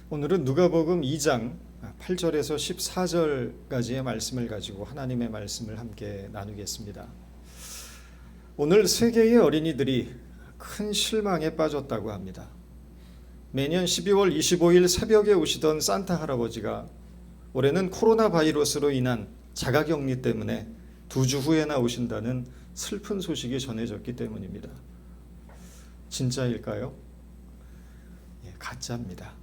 오늘은 누가복음 2장 8절에서 14절까지의 말씀을 가지고 하나님의 말씀을 함께 나누겠습니다. 오늘 세계의 어린이들이 큰 실망에 빠졌다고 합니다. 매년 12월 25일 새벽에 오시던 산타 할아버지가 올해는 코로나 바이러스로 인한 자가격리 때문에 2주 후에나 오신다는 슬픈 소식이 전해졌기 때문입니다. 진짜일까요? 가짜입니다.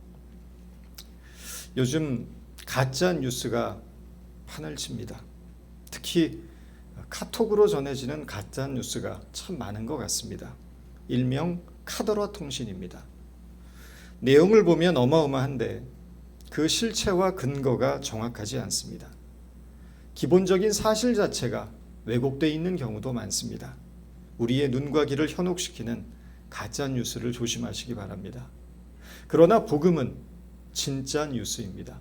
요즘 가짜 뉴스가 판을 칩니다. 특히 카톡으로 전해지는 가짜 뉴스가 참 많은 것 같습니다. 일명 카더라 통신입니다. 내용을 보면 어마어마한데 그 실체와 근거가 정확하지 않습니다. 기본적인 사실 자체가 왜곡되어 있는 경우도 많습니다. 우리의 눈과 귀를 현혹시키는 가짜 뉴스를 조심하시기 바랍니다. 그러나 복음은 진짜 뉴스입니다.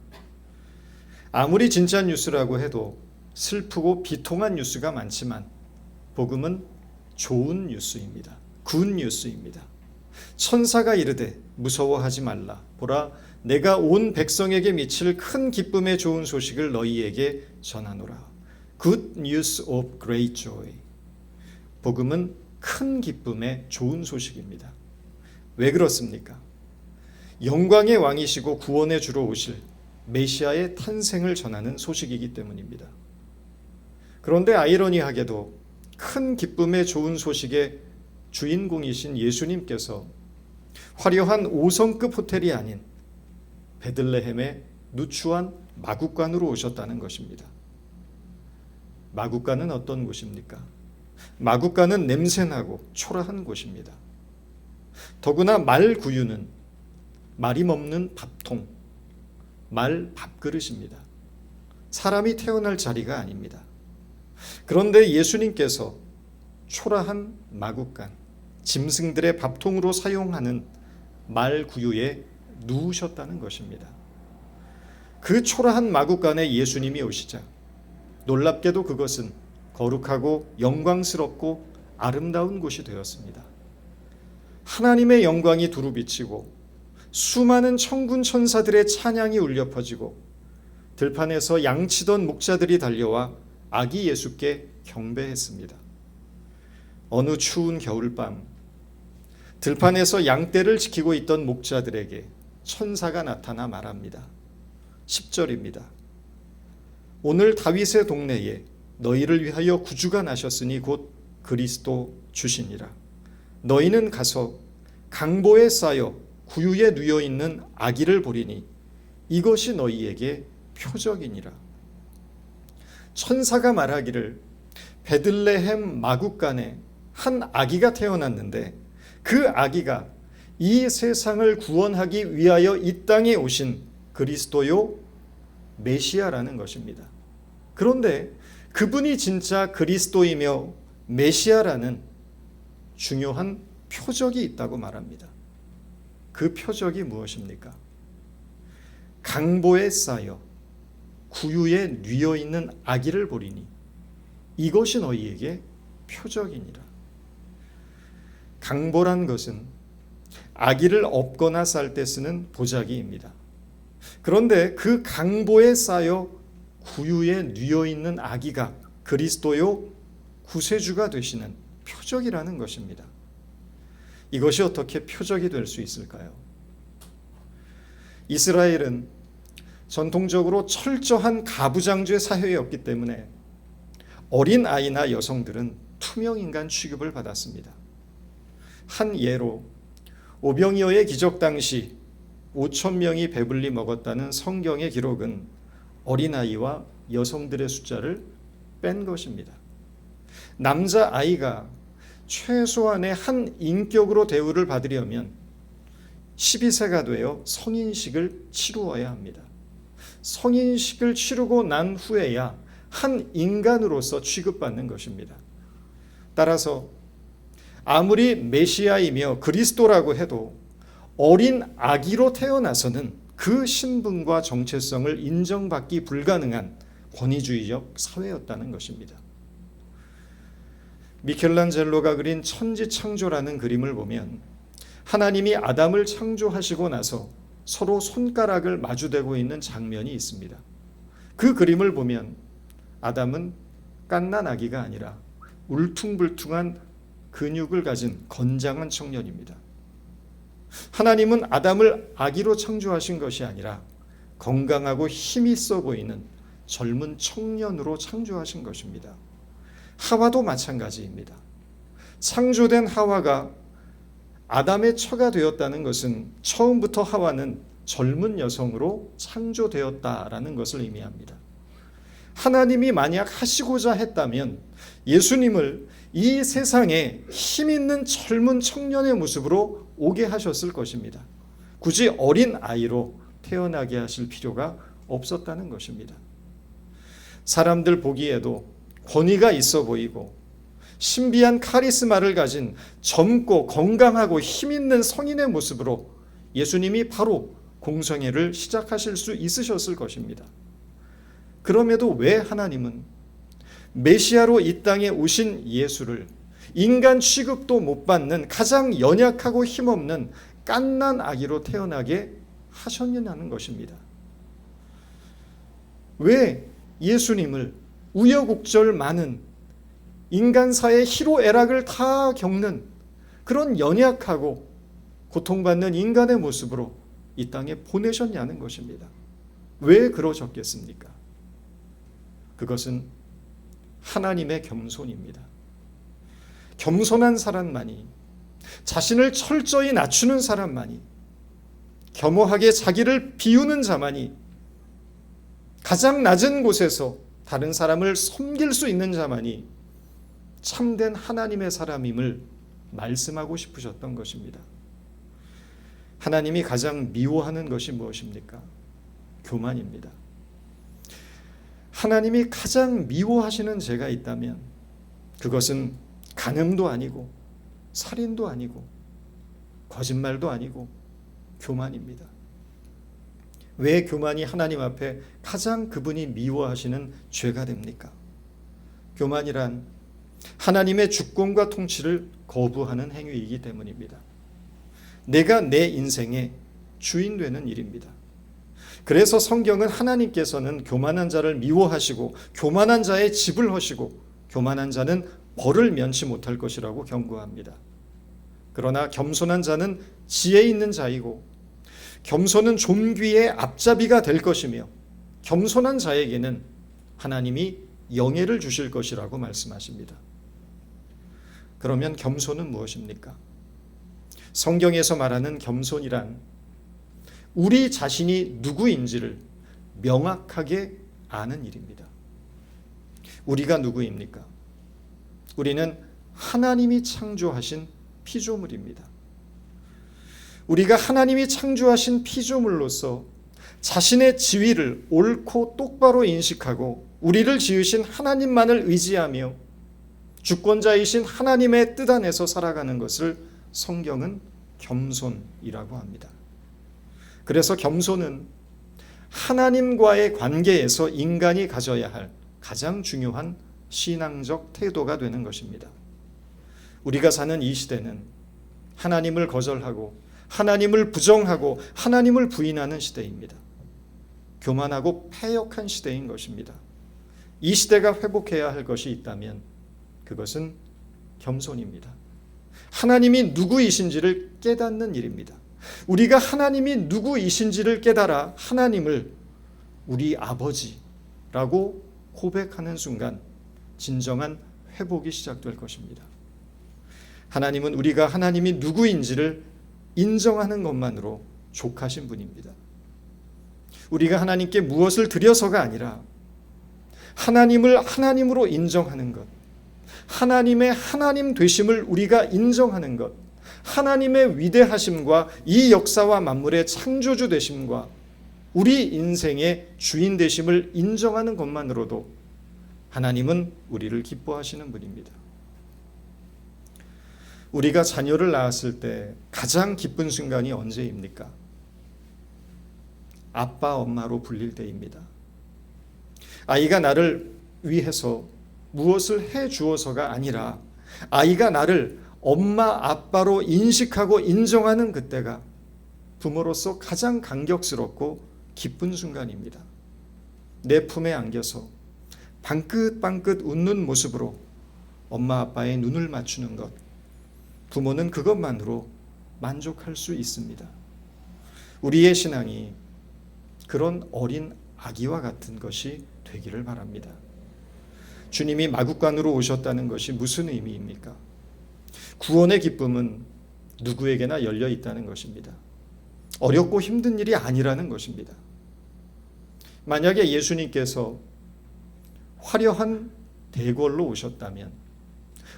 아무리 진짜 뉴스라고 해도 슬프고 비통한 뉴스가 많지만 복음은 좋은 뉴스입니다. 굿 뉴스입니다. 천사가 이르되 무서워하지 말라. 보라, 내가 온 백성에게 미칠 큰 기쁨의 좋은 소식을 너희에게 전하노라. Good news of great joy. 복음은 큰 기쁨의 좋은 소식입니다. 왜 그렇습니까? 영광의 왕이시고 구원의 주로 오실 메시아의 탄생을 전하는 소식이기 때문입니다. 그런데 아이러니하게도 큰 기쁨의 좋은 소식의 주인공이신 예수님께서 화려한 5성급 호텔이 아닌 베들레헴의 누추한 마국간으로 오셨다는 것입니다. 마국간은 어떤 곳입니까? 마국간은 냄새나고 초라한 곳입니다. 더구나 말 구유는 말이 먹는 밥통, 말 밥그릇입니다. 사람이 태어날 자리가 아닙니다. 그런데 예수님께서 초라한 마국간, 짐승들의 밥통으로 사용하는 말 구유에 누우셨다는 것입니다. 그 초라한 마국간에 예수님이 오시자 놀랍게도 그것은 거룩하고 영광스럽고 아름다운 곳이 되었습니다. 하나님의 영광이 두루 비치고 수많은 천군 천사들의 찬양이 울려 퍼지고 들판에서 양치던 목자들이 달려와 아기 예수께 경배했습니다. 어느 추운 겨울밤 들판에서 양떼를 지키고 있던 목자들에게 천사가 나타나 말합니다. 10절입니다. 오늘 다윗의 동네에 너희를 위하여 구주가 나셨으니 곧 그리스도 주시니라. 너희는 가서 강보에 쌓여 구유에 누워 있는 아기를 보리니 이것이 너희에게 표적이니라. 천사가 말하기를 베들레헴 마국간에 한 아기가 태어났는데 그 아기가 이 세상을 구원하기 위하여 이 땅에 오신 그리스도요 메시아라는 것입니다. 그런데 그분이 진짜 그리스도이며 메시아라는 중요한 표적이 있다고 말합니다. 그 표적이 무엇입니까? 강보에 쌓여 구유에 누워 있는 아기를 보리니 이것이 너희에게 표적이니라. 강보란 것은 아기를 업거나 쌀 때 쓰는 보자기입니다. 그런데 그 강보에 쌓여 구유에 누워 있는 아기가 그리스도요 구세주가 되시는 표적이라는 것입니다. 이것이 어떻게 표적이 될 수 있을까요? 이스라엘은 전통적으로 철저한 가부장제 사회였기 때문에 어린 아이나 여성들은 투명인간 취급을 받았습니다. 한 예로 오병이어의 기적 당시 5,000명이 배불리 먹었다는 성경의 기록은 어린아이와 여성들의 숫자를 뺀 것입니다. 남자아이가 최소한의 한 인격으로 대우를 받으려면 12세가 되어 성인식을 치루어야 합니다. 성인식을 치르고 난 후에야 한 인간으로서 취급받는 것입니다. 따라서 아무리 메시아이며 그리스도라고 해도 어린 아기로 태어나서는 그 신분과 정체성을 인정받기 불가능한 권위주의적 사회였다는 것입니다. 미켈란젤로가 그린 천지창조라는 그림을 보면 하나님이 아담을 창조하시고 나서 서로 손가락을 마주대고 있는 장면이 있습니다. 그 그림을 보면 아담은 갓난 아기가 아니라 울퉁불퉁한 근육을 가진 건장한 청년입니다. 하나님은 아담을 아기로 창조하신 것이 아니라 건강하고 힘 있어 보이는 젊은 청년으로 창조하신 것입니다. 하와도 마찬가지입니다. 창조된 하와가 아담의 처가 되었다는 것은 처음부터 하와는 젊은 여성으로 창조되었다라는 것을 의미합니다. 하나님이 만약 하시고자 했다면 예수님을 이 세상에 힘 있는 젊은 청년의 모습으로 오게 하셨을 것입니다. 굳이 어린 아이로 태어나게 하실 필요가 없었다는 것입니다. 사람들 보기에도 권위가 있어 보이고 신비한 카리스마를 가진 젊고 건강하고 힘 있는 성인의 모습으로 예수님이 바로 공생애를 시작하실 수 있으셨을 것입니다. 그럼에도 왜 하나님은 메시아로 이 땅에 오신 예수를 인간 취급도 못 받는 가장 연약하고 힘없는 갓난 아기로 태어나게 하셨느냐는 것입니다. 왜 예수님을 우여곡절 많은 인간사의 희로애락을 다 겪는 그런 연약하고 고통받는 인간의 모습으로 이 땅에 보내셨냐는 것입니다. 왜 그러셨겠습니까? 그것은 하나님의 겸손입니다. 겸손한 사람만이, 자신을 철저히 낮추는 사람만이, 겸허하게 자기를 비우는 자만이, 가장 낮은 곳에서 다른 사람을 섬길 수 있는 자만이 참된 하나님의 사람임을 말씀하고 싶으셨던 것입니다. 하나님이 가장 미워하는 것이 무엇입니까? 교만입니다. 하나님이 가장 미워하시는 죄가 있다면 그것은 간음도 아니고 살인도 아니고 거짓말도 아니고 교만입니다. 왜 교만이 하나님 앞에 가장 그분이 미워하시는 죄가 됩니까? 교만이란 하나님의 주권과 통치를 거부하는 행위이기 때문입니다. 내가 내 인생의 주인 되는 일입니다. 그래서 성경은 하나님께서는 교만한 자를 미워하시고 교만한 자의 집을 허시고 교만한 자는 벌을 면치 못할 것이라고 경고합니다. 그러나 겸손한 자는 지혜 있는 자이고 겸손은 존귀의 앞잡이가 될 것이며 겸손한 자에게는 하나님이 영예를 주실 것이라고 말씀하십니다. 그러면 겸손은 무엇입니까? 성경에서 말하는 겸손이란 우리 자신이 누구인지를 명확하게 아는 일입니다. 우리가 누구입니까? 우리는 하나님이 창조하신 피조물입니다. 우리가 하나님이 창조하신 피조물로서 자신의 지위를 옳고 똑바로 인식하고 우리를 지으신 하나님만을 의지하며 주권자이신 하나님의 뜻 안에서 살아가는 것을 성경은 겸손이라고 합니다. 그래서 겸손은 하나님과의 관계에서 인간이 가져야 할 가장 중요한 신앙적 태도가 되는 것입니다. 우리가 사는 이 시대는 하나님을 거절하고 하나님을 부정하고 하나님을 부인하는 시대입니다. 교만하고 패역한 시대인 것입니다. 이 시대가 회복해야 할 것이 있다면 그것은 겸손입니다. 하나님이 누구이신지를 깨닫는 일입니다. 우리가 하나님이 누구이신지를 깨달아 하나님을 우리 아버지라고 고백하는 순간 진정한 회복이 시작될 것입니다. 하나님은 우리가 하나님이 누구인지를 인정하는 것만으로 족하신 분입니다. 우리가 하나님께 무엇을 드려서가 아니라 하나님을 하나님으로 인정하는 것, 하나님의 하나님 되심을 우리가 인정하는 것, 하나님의 위대하심과 이 역사와 만물의 창조주 되심과 우리 인생의 주인 되심을 인정하는 것만으로도 하나님은 우리를 기뻐하시는 분입니다. 우리가 자녀를 낳았을 때 가장 기쁜 순간이 언제입니까? 아빠, 엄마로 불릴 때입니다. 아이가 나를 위해서 무엇을 해 주어서가 아니라 아이가 나를 엄마, 아빠로 인식하고 인정하는 그때가 부모로서 가장 감격스럽고 기쁜 순간입니다. 내 품에 안겨서 방긋방긋 웃는 모습으로 엄마 아빠의 눈을 맞추는 것, 부모는 그것만으로 만족할 수 있습니다. 우리의 신앙이 그런 어린 아기와 같은 것이 되기를 바랍니다. 주님이 마구간으로 오셨다는 것이 무슨 의미입니까? 구원의 기쁨은 누구에게나 열려 있다는 것입니다. 어렵고 힘든 일이 아니라는 것입니다. 만약에 예수님께서 화려한 대궐로 오셨다면,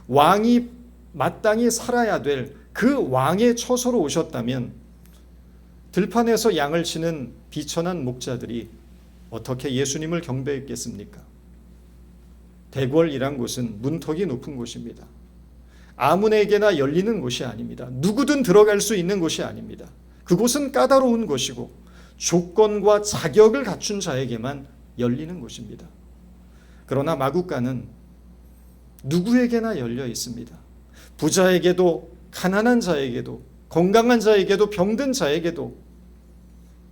왕이 마땅히 살아야 될 그 왕의 처소로 오셨다면, 들판에서 양을 치는 비천한 목자들이 어떻게 예수님을 경배했겠습니까? 대궐이란 곳은 문턱이 높은 곳입니다. 아무에게나 열리는 곳이 아닙니다. 누구든 들어갈 수 있는 곳이 아닙니다. 그곳은 까다로운 곳이고 조건과 자격을 갖춘 자에게만 열리는 곳입니다. 그러나 마구간은 누구에게나 열려 있습니다. 부자에게도 가난한 자에게도 건강한 자에게도 병든 자에게도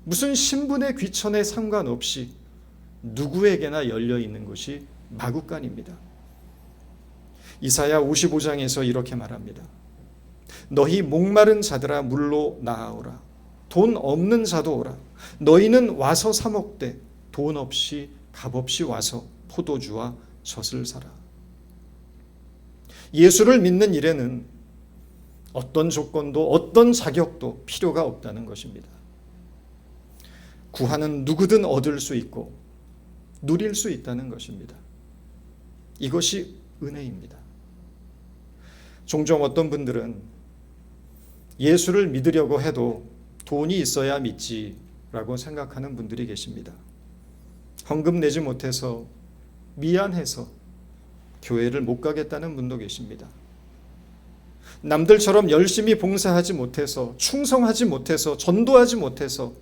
무슨 신분의 귀천에 상관없이 누구에게나 열려 있는 곳이 마구간입니다. 이사야 55장에서 이렇게 말합니다. 너희 목마른 자들아 물로 나아오라. 돈 없는 자도 오라. 너희는 와서 사 먹되 돈 없이 값 없이 와서 포도주와 젖을 사라. 예수를 믿는 일에는 어떤 조건도 어떤 자격도 필요가 없다는 것입니다. 구하는 누구든 얻을 수 있고 누릴 수 있다는 것입니다. 이것이 은혜입니다. 종종 어떤 분들은 예수를 믿으려고 해도 돈이 있어야 믿지라고 생각하는 분들이 계십니다. 헌금 내지 못해서 미안해서 교회를 못 가겠다는 분도 계십니다. 남들처럼 열심히 봉사하지 못해서, 충성하지 못해서, 전도하지 못해서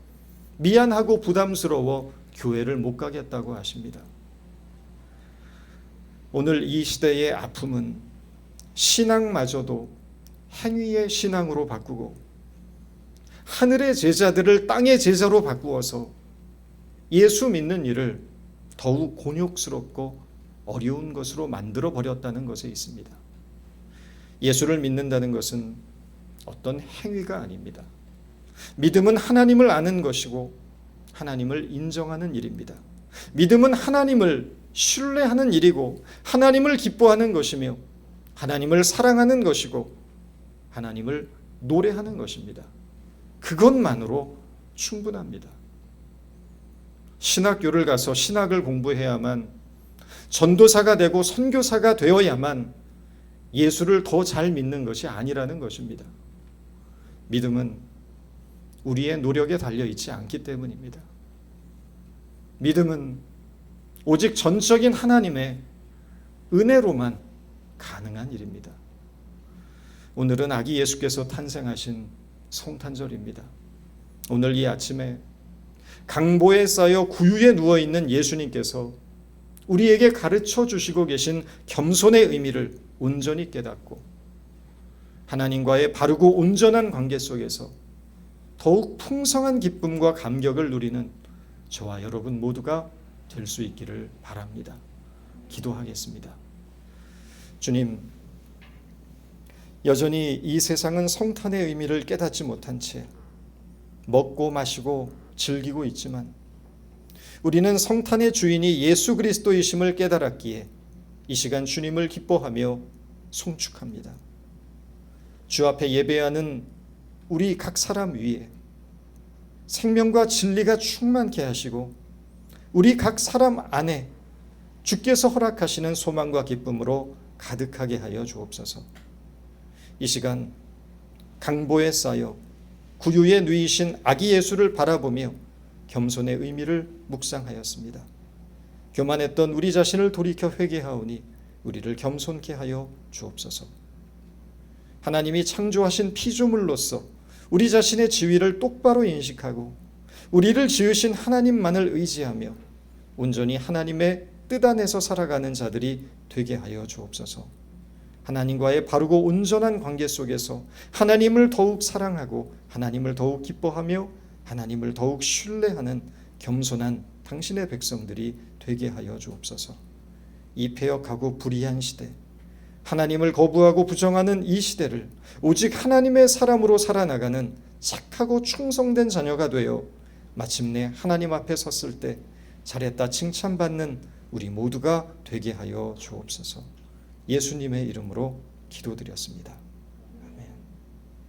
미안하고 부담스러워 교회를 못 가겠다고 하십니다. 오늘 이 시대의 아픔은 신앙마저도 행위의 신앙으로 바꾸고 하늘의 제자들을 땅의 제자로 바꾸어서 예수 믿는 일을 더욱 곤욕스럽고 어려운 것으로 만들어 버렸다는 것에 있습니다. 예수를 믿는다는 것은 어떤 행위가 아닙니다. 믿음은 하나님을 아는 것이고 하나님을 인정하는 일입니다. 믿음은 하나님을 신뢰하는 일이고 하나님을 기뻐하는 것이며 하나님을 사랑하는 것이고 하나님을 노래하는 것입니다. 그것만으로 충분합니다. 신학교를 가서 신학을 공부해야만, 전도사가 되고 선교사가 되어야만 예수를 더 잘 믿는 것이 아니라는 것입니다. 믿음은 우리의 노력에 달려있지 않기 때문입니다. 믿음은 오직 전적인 하나님의 은혜로만 가능한 일입니다. 오늘은 아기 예수께서 탄생하신 성탄절입니다. 오늘 이 아침에 강보에 쌓여 구유에 누워있는 예수님께서 우리에게 가르쳐 주시고 계신 겸손의 의미를 온전히 깨닫고 하나님과의 바르고 온전한 관계 속에서 더욱 풍성한 기쁨과 감격을 누리는 저와 여러분 모두가 될 수 있기를 바랍니다. 기도하겠습니다. 주님, 여전히 이 세상은 성탄의 의미를 깨닫지 못한 채 먹고 마시고 즐기고 있지만 우리는 성탄의 주인이 예수 그리스도이심을 깨달았기에 이 시간 주님을 기뻐하며 송축합니다. 주 앞에 예배하는 우리 각 사람 위에 생명과 진리가 충만케 하시고 우리 각 사람 안에 주께서 허락하시는 소망과 기쁨으로 가득하게 하여 주옵소서. 이 시간 강보에 쌓여 구유에 누이신 아기 예수를 바라보며 겸손의 의미를 묵상하였습니다. 교만했던 우리 자신을 돌이켜 회개하오니 우리를 겸손케 하여 주옵소서. 하나님이 창조하신 피조물로서 우리 자신의 지위를 똑바로 인식하고 우리를 지으신 하나님만을 의지하며 온전히 하나님의 뜻 안에서 살아가는 자들이 되게 하여 주옵소서. 하나님과의 바르고 온전한 관계 속에서 하나님을 더욱 사랑하고 하나님을 더욱 기뻐하며 하나님을 더욱 신뢰하는 겸손한 당신의 백성들이 되게 하여 주옵소서. 이 패역하고 불의한 시대, 하나님을 거부하고 부정하는 이 시대를 오직 하나님의 사람으로 살아나가는 착하고 충성된 자녀가 되어 마침내 하나님 앞에 섰을 때 잘했다 칭찬받는 우리 모두가 되게 하여 주옵소서. 예수님의 이름으로 기도드렸습니다.